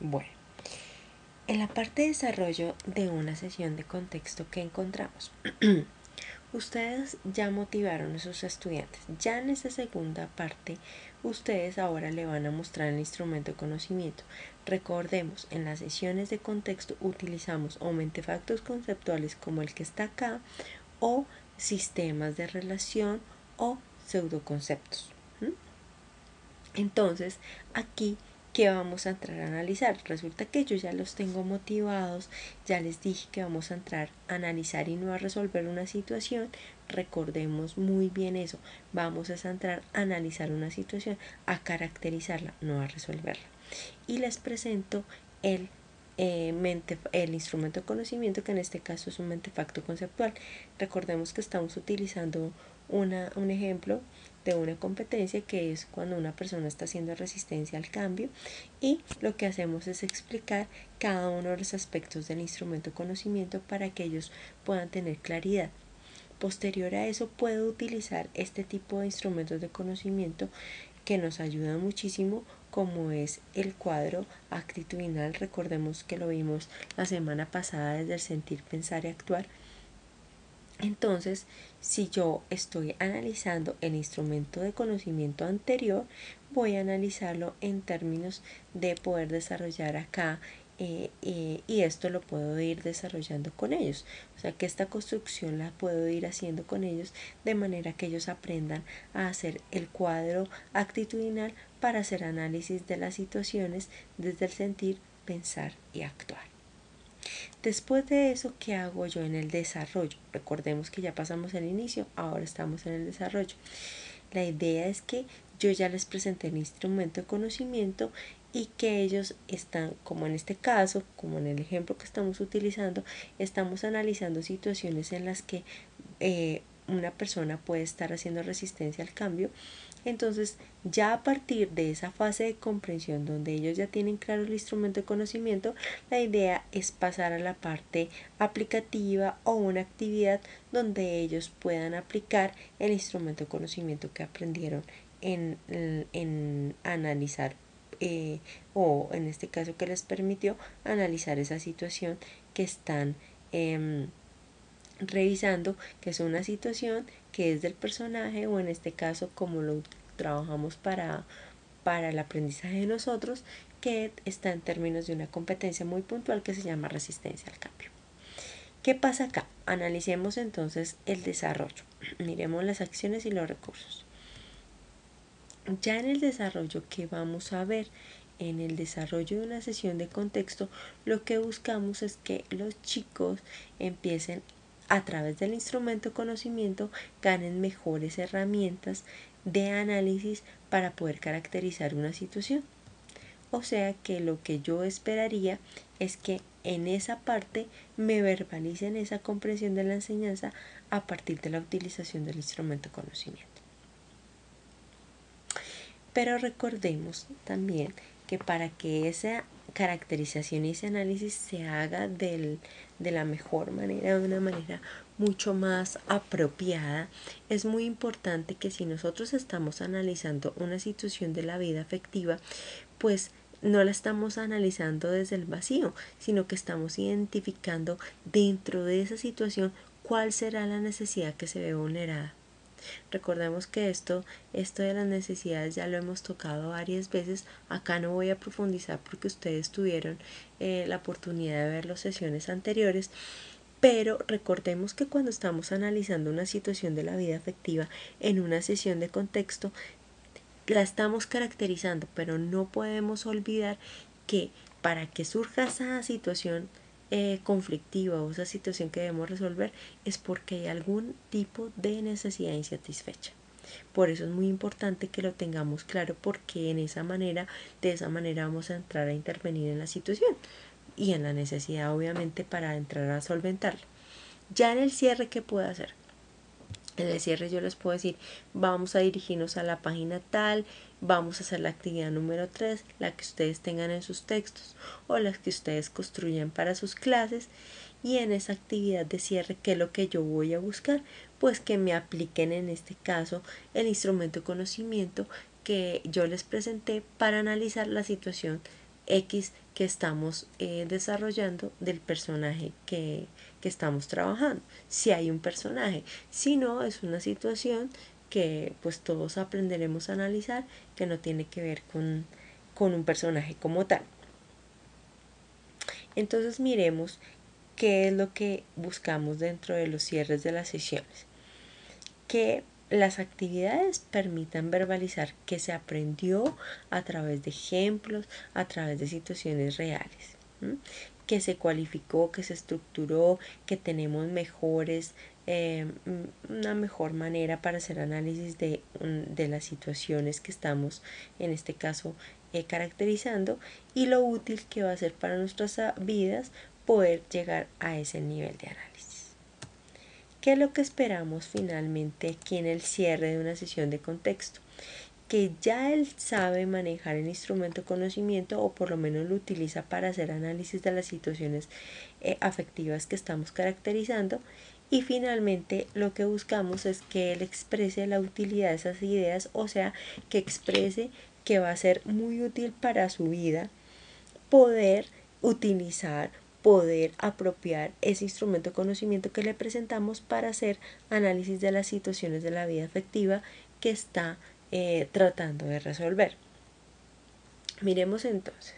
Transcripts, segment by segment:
Bueno, en la parte de desarrollo de una sesión de contexto que encontramos, ustedes ya motivaron a sus estudiantes. Ya en esa segunda parte, ustedes ahora le van a mostrar el instrumento de conocimiento. Recordemos, en las sesiones de contexto utilizamos o mentefactos conceptuales como el que está acá, o sistemas de relación o pseudoconceptos. Entonces, aquí, ¿qué vamos a entrar a analizar? Resulta que yo ya los tengo motivados, ya les dije que vamos a entrar a analizar y no a resolver una situación. Recordemos muy bien eso, vamos a entrar a analizar una situación, a caracterizarla, no a resolverla. Y les presento el instrumento de conocimiento, que en este caso es un mentefacto conceptual. Recordemos que estamos utilizando un ejemplo de una competencia, que es cuando una persona está haciendo resistencia al cambio, y lo que hacemos es explicar cada uno de los aspectos del instrumento de conocimiento para que ellos puedan tener claridad. Posterior a eso, puedo utilizar este tipo de instrumentos de conocimiento que nos ayudan muchísimo, como es el cuadro actitudinal. Recordemos que lo vimos la semana pasada desde el sentir, pensar y actuar. Entonces, si yo estoy analizando el instrumento de conocimiento anterior, voy a analizarlo en términos de poder desarrollar acá, y esto lo puedo ir desarrollando con ellos. O sea que esta construcción la puedo ir haciendo con ellos, de manera que ellos aprendan a hacer el cuadro actitudinal para hacer análisis de las situaciones desde el sentir, pensar y actuar. Después de eso, ¿qué hago yo en el desarrollo? Recordemos que ya pasamos el inicio, ahora estamos en el desarrollo. La idea es que yo ya les presenté el instrumento de conocimiento y que ellos están, como en este caso, como en el ejemplo que estamos utilizando, estamos analizando situaciones en las que una persona puede estar haciendo resistencia al cambio. Entonces, ya a partir de esa fase de comprensión, donde ellos ya tienen claro el instrumento de conocimiento, la idea es pasar a la parte aplicativa, o una actividad donde ellos puedan aplicar el instrumento de conocimiento que aprendieron en analizar, o en este caso que les permitió analizar esa situación que están revisando, que es una situación que es del personaje, o en este caso, como lo trabajamos para el aprendizaje de nosotros, que está en términos de una competencia muy puntual que se llama resistencia al cambio. ¿Qué pasa acá? Analicemos entonces el desarrollo. Miremos las acciones y los recursos. Ya en el desarrollo, ¿qué vamos a ver? En el desarrollo de una sesión de contexto, lo que buscamos es que los chicos empiecen, a través del instrumento de conocimiento, ganen mejores herramientas de análisis para poder caracterizar una situación. O sea que lo que yo esperaría es que en esa parte me verbalicen esa comprensión de la enseñanza a partir de la utilización del instrumento de conocimiento. Pero recordemos también que para que esa caracterización y ese análisis se haga de la mejor manera, de una manera mucho más apropiada, es muy importante que si nosotros estamos analizando una situación de la vida afectiva, pues no la estamos analizando desde el vacío, sino que estamos identificando dentro de esa situación cuál será la necesidad que se ve vulnerada. Recordemos que esto de las necesidades ya lo hemos tocado varias veces. Acá no voy a profundizar porque ustedes tuvieron la oportunidad de ver las sesiones anteriores. Pero recordemos que cuando estamos analizando una situación de la vida afectiva en una sesión de contexto, la estamos caracterizando, pero no podemos olvidar que para que surja esa situación conflictiva, o esa situación que debemos resolver, es porque hay algún tipo de necesidad insatisfecha. Por eso es muy importante que lo tengamos claro, porque de esa manera vamos a entrar a intervenir en la situación y en la necesidad, obviamente, para entrar a solventarla. Ya en el cierre, ¿qué puedo hacer? En el cierre yo les puedo decir, vamos a dirigirnos a la página tal, vamos a hacer la actividad número 3, la que ustedes tengan en sus textos o las que ustedes construyan para sus clases. Y en esa actividad de cierre, ¿qué es lo que yo voy a buscar? Pues que me apliquen, en este caso, el instrumento de conocimiento que yo les presenté para analizar la situación X que estamos desarrollando del personaje que estamos trabajando, si hay un personaje. Si no, es una situación que pues todos aprenderemos a analizar, que no tiene que ver con un personaje como tal. Entonces miremos qué es lo que buscamos dentro de los cierres de las sesiones. Que las actividades permitan verbalizar que se aprendió a través de ejemplos, a través de situaciones reales. Que se cualificó, que se estructuró, que tenemos una mejor manera para hacer análisis de las situaciones que estamos, en este caso, caracterizando, y lo útil que va a ser para nuestras vidas poder llegar a ese nivel de análisis. ¿Qué es lo que esperamos finalmente aquí en el cierre de una sesión de contexto? Que ya él sabe manejar el instrumento conocimiento, o por lo menos lo utiliza para hacer análisis de las situaciones afectivas que estamos caracterizando, y finalmente lo que buscamos es que él exprese la utilidad de esas ideas, o sea, que exprese que va a ser muy útil para su vida poder utilizar, poder apropiar ese instrumento de conocimiento que le presentamos para hacer análisis de las situaciones de la vida afectiva que está tratando de resolver. Miremos entonces,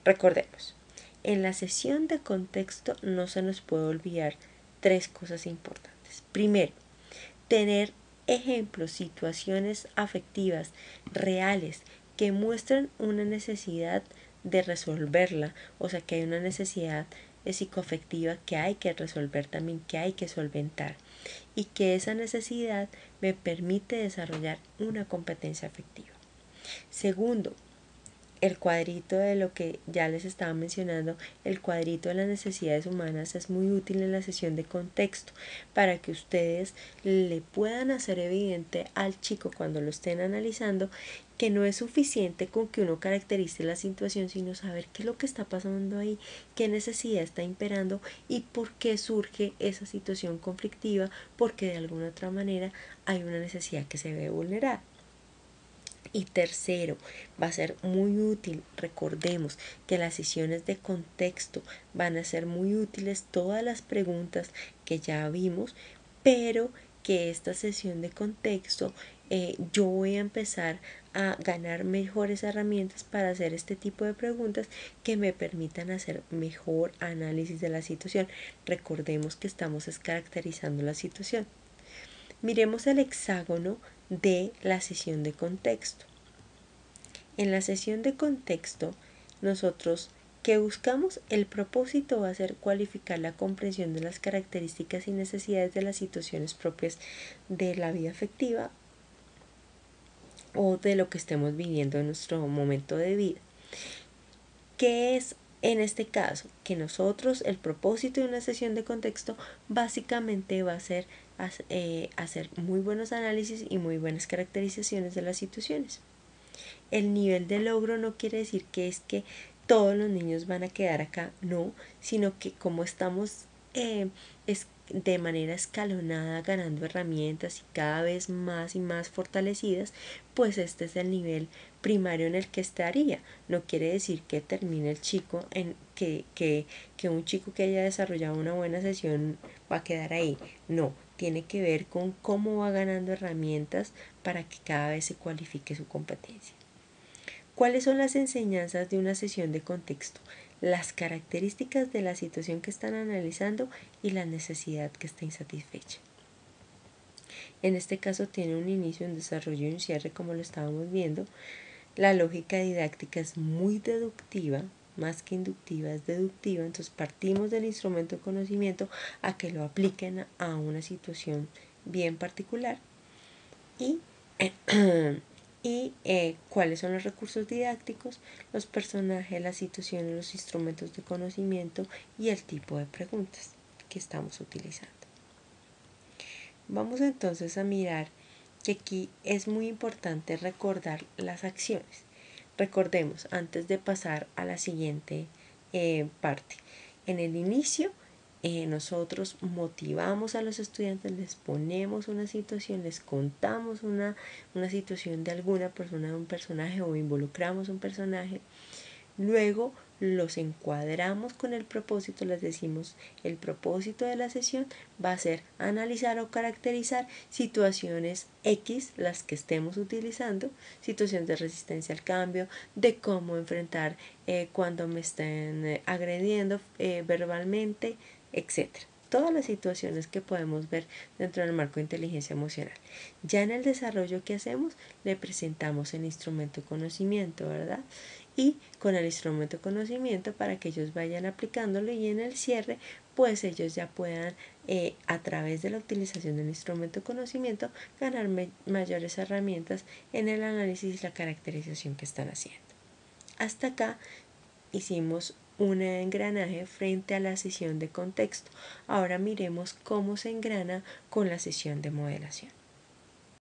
recordemos, en la sesión de contexto no se nos puede olvidar tres cosas importantes. Primero, tener ejemplos, situaciones afectivas reales que muestran una necesidad de resolverla, o sea que hay una necesidad psicoafectiva que hay que resolver también, que hay que solventar, y que esa necesidad me permite desarrollar una competencia afectiva. Segundo, el cuadrito de lo que ya les estaba mencionando, el cuadrito de las necesidades humanas, es muy útil en la sesión de contexto para que ustedes le puedan hacer evidente al chico cuando lo estén analizando que no es suficiente con que uno caracterice la situación, sino saber qué es lo que está pasando ahí, qué necesidad está imperando y por qué surge esa situación conflictiva, porque de alguna otra manera hay una necesidad que se ve vulnerada. Y tercero, va a ser muy útil, recordemos que las sesiones de contexto van a ser muy útiles todas las preguntas que ya vimos, pero que esta sesión de contexto yo voy a empezar a ganar mejores herramientas para hacer este tipo de preguntas que me permitan hacer mejor análisis de la situación. Recordemos que estamos caracterizando la situación. Miremos el hexágono de la sesión de contexto. En la sesión de contexto, nosotros que buscamos, el propósito va a ser cualificar la comprensión de las características y necesidades de las situaciones propias de la vida afectiva o de lo que estemos viviendo en nuestro momento de vida. ¿Qué es en este caso? Que nosotros, el propósito de una sesión de contexto básicamente va a ser hacer muy buenos análisis y muy buenas caracterizaciones de las situaciones. El nivel de logro no quiere decir que es que todos los niños van a quedar acá, no, sino que como estamos de manera escalonada ganando herramientas y cada vez más y más fortalecidas, pues este es el nivel primario en el que estaría. No quiere decir que termine el chico que un chico que haya desarrollado una buena sesión va a quedar ahí. No, tiene que ver con cómo va ganando herramientas para que cada vez se cualifique su competencia. ¿Cuáles son las enseñanzas de una sesión de contexto? Las características de la situación que están analizando y la necesidad que está insatisfecha. En este caso tiene un inicio, un desarrollo y un cierre, como lo estábamos viendo. La lógica didáctica es muy deductiva, más que inductiva, es deductiva. Entonces partimos del instrumento de conocimiento a que lo apliquen a una situación bien particular. Y cuáles son los recursos didácticos, los personajes, las situaciones, los instrumentos de conocimiento y el tipo de preguntas que estamos utilizando. Vamos entonces a mirar que aquí es muy importante recordar las acciones. Recordemos, antes de pasar a la siguiente parte, en el inicio nosotros motivamos a los estudiantes, les ponemos una situación, les contamos una situación de alguna persona, de un personaje, o involucramos un personaje, Luego los encuadramos con el propósito, les decimos el propósito de la sesión va a ser analizar o caracterizar situaciones X, las que estemos utilizando, situaciones de resistencia al cambio, de cómo enfrentar cuando me estén agrediendo verbalmente, etc. Todas las situaciones que podemos ver dentro del marco de inteligencia emocional. Ya en el desarrollo que hacemos, le presentamos el instrumento de conocimiento, ¿verdad? Y con el instrumento de conocimiento para que ellos vayan aplicándolo y en el cierre pues ellos ya puedan a través de la utilización del instrumento de conocimiento ganar mayores herramientas en el análisis y la caracterización que están haciendo. Hasta acá hicimos un engranaje frente a la sesión de contexto. Ahora miremos cómo se engrana con la sesión de modelación.